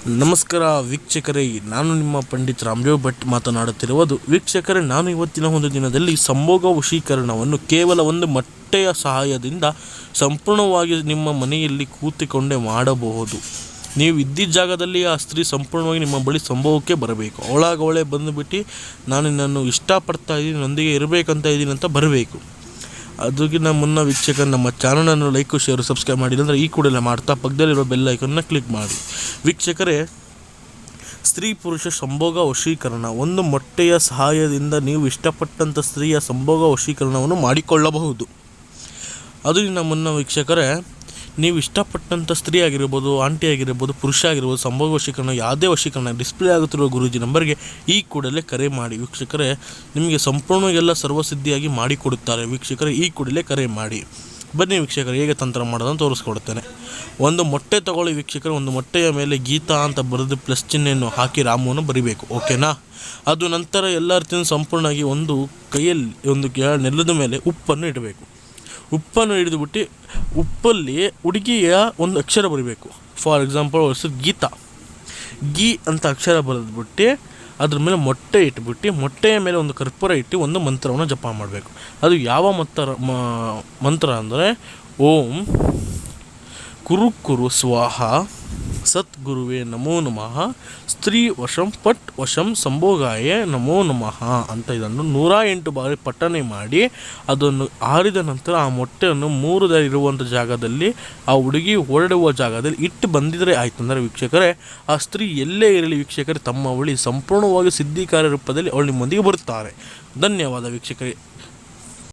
ನಮಸ್ಕಾರ ವೀಕ್ಷಕರೇ, ನಾನು ನಿಮ್ಮ ಪಂಡಿತ್ ರಾಮದೇವ್ ಭಟ್ ಮಾತನಾಡುತ್ತಿರುವುದು. ವೀಕ್ಷಕರೇ, ನಾನು ಇವತ್ತಿನ ಒಂದು ದಿನದಲ್ಲಿ ಸಂಭೋಗ ವಶೀಕರಣವನ್ನು ಕೇವಲ ಒಂದು ಮೊಟ್ಟೆಯ ಸಹಾಯದಿಂದ ಸಂಪೂರ್ಣವಾಗಿ ನಿಮ್ಮ ಮನೆಯಲ್ಲಿ ಕೂತಿಕೊಂಡೇ ಮಾಡಬಹುದು. ನೀವು ಇದ್ದಿದ್ದ ಜಾಗದಲ್ಲಿ ಆ ಸ್ತ್ರೀ ಸಂಪೂರ್ಣವಾಗಿ ನಿಮ್ಮ ಬಳಿ ಸಂಭೋಗಕ್ಕೆ ಬರಬೇಕು. ಅವಳೇ ಬಂದುಬಿಟ್ಟು ನಾನು ನಿನ್ನನ್ನು ಇಷ್ಟಪಡ್ತಾ ಇದ್ದೀನಿ, ನೊಂದಿಗೆ ಇರಬೇಕಂತ ಇದ್ದೀನಿ ಅಂತ ಬರಬೇಕು. ಅದಕ್ಕಿಂತ ಮುನ್ನ ವೀಕ್ಷಕರು, ನಮ್ಮ ಚಾನಲನ್ನು ಲೈಕ್, ಶೇರ್, ಸಬ್ಸ್ಕ್ರೈಬ್ ಮಾಡಿಲ್ಲ ಅಂದರೆ ಈ ಕೂಡಲೇ ಮಾಡ್ತಾ ಪಕ್ಕದಲ್ಲಿರೋ ಬೆಲ್ ಐಕನ್ನ ಕ್ಲಿಕ್ ಮಾಡಿ. ವೀಕ್ಷಕರೇ, ಸ್ತ್ರೀ ಪುರುಷ ಸಂಭೋಗ ವಶೀಕರಣ ಒಂದು ಮೊಟ್ಟೆಯ ಸಹಾಯದಿಂದ ನೀವು ಇಷ್ಟಪಟ್ಟಂಥ ಸ್ತ್ರೀಯ ಸಂಭೋಗ ವಶೀಕರಣವನ್ನು ಮಾಡಿಕೊಳ್ಳಬಹುದು. ಅದಕ್ಕಿಂತ ಮುನ್ನ ವೀಕ್ಷಕರೇ, ನೀವು ಇಷ್ಟಪಟ್ಟಂಥ ಸ್ತ್ರೀ ಆಗಿರ್ಬೋದು, ಆಂಟಿ ಆಗಿರ್ಬೋದು, ಪುರುಷ ಆಗಿರ್ಬೋದು, ಸಂಭೋಗ ವಶೀಕರಣ ಯಾವುದೇ ವಶೀಕರಣ ಡಿಸ್ಪ್ಲೇ ಆಗುತ್ತಿರುವ ಗುರೂಜಿ ನಂಬರ್ಗೆ ಈ ಕೂಡಲೇ ಕರೆ ಮಾಡಿ. ವೀಕ್ಷಕರೇ, ನಿಮಗೆ ಸಂಪೂರ್ಣವೆಲ್ಲ ಸರ್ವಸಿದ್ಧಿಯಾಗಿ ಮಾಡಿಕೊಡುತ್ತಾರೆ. ವೀಕ್ಷಕರೇ, ಈ ಕೂಡಲೇ ಕರೆ ಮಾಡಿ. ಬನ್ನಿ ವೀಕ್ಷಕರು, ಹೇಗೆ ತಂತ್ರ ಮಾಡೋದನ್ನು ತೋರಿಸ್ಕೊಡ್ತೇನೆ. ಒಂದು ಮೊಟ್ಟೆ ತಗೊಳ್ಳಿ ವೀಕ್ಷಕರು. ಒಂದು ಮೊಟ್ಟೆಯ ಮೇಲೆ ಗೀತಾ ಅಂತ ಬರೆದು ಪ್ಲಸ್ ಚಿಹ್ನೆಯನ್ನು ಹಾಕಿ ರಾಮವನ್ನು ಬರಿಬೇಕು, ಓಕೆನಾ? ಅದು ನಂತರ ಎಲ್ಲ ರೀತಿಯ ಸಂಪೂರ್ಣವಾಗಿ ಒಂದು ಕೈಯಲ್ಲಿ ಒಂದು ನೆಲದ ಮೇಲೆ ಉಪ್ಪನ್ನು ಇಡಬೇಕು. ಉಪ್ಪನ್ನು ಹಿಡಿದುಬಿಟ್ಟು ಉಪ್ಪಲ್ಲಿ ಹುಡುಗಿಯ ಒಂದು ಅಕ್ಷರ ಬರೀಬೇಕು. ಫಾರ್ ಎಕ್ಸಾಂಪಲ್ ಗೀತಾ, ಗೀ ಅಂತ ಅಕ್ಷರ ಬರೆದ್ಬಿಟ್ಟು ಅದ್ರ ಮೇಲೆ ಮೊಟ್ಟೆ ಇಟ್ಬಿಟ್ಟು ಮೊಟ್ಟೆಯ ಮೇಲೆ ಒಂದು ಕರ್ಪೂರ ಇಟ್ಟು ಒಂದು ಮಂತ್ರವನ್ನು ಜಪ ಮಾಡಬೇಕು. ಅದು ಯಾವ ಮಂತ್ರ ಅಂದರೆ ಓಂ ಕುರು ಸ್ವಾಹ ಸದ್ಗುರುವೇ ನಮೋ ನಮಃ ಸ್ತ್ರೀ ವಶಂ ಪಟ್ ವಶಂ ಸಂಭೋಗಾಯ ನಮೋ ನಮಃ ಅಂತ ಇದನ್ನು 108 ಬಾರಿ ಪಠನೆ ಮಾಡಿ ಅದನ್ನು ಆರಿದ ನಂತರ ಆ ಮೊಟ್ಟೆಯನ್ನು 3 ದಾರಿ ಇರುವಂಥ ಜಾಗದಲ್ಲಿ ಆ ಹುಡುಗಿ ಹೊರಡುವ ಜಾಗದಲ್ಲಿ ಇಟ್ಟು ಬಂದಿದ್ರೆ ಆಯ್ತು. ಅಂದರೆ ವೀಕ್ಷಕರೇ, ಆ ಸ್ತ್ರೀ ಎಲ್ಲೇ ಇರಲಿ ವೀಕ್ಷಕರೇ, ತಮ್ಮ ಬಳಿ ಸಂಪೂರ್ಣವಾಗಿ ಸಿದ್ಧಿಕಾರ ರೂಪದಲ್ಲಿ ಅವಳು ನಿಮ್ಮೊಂದಿಗೆ ಬರುತ್ತಾರೆ. ಧನ್ಯವಾದ ವೀಕ್ಷಕರೇ.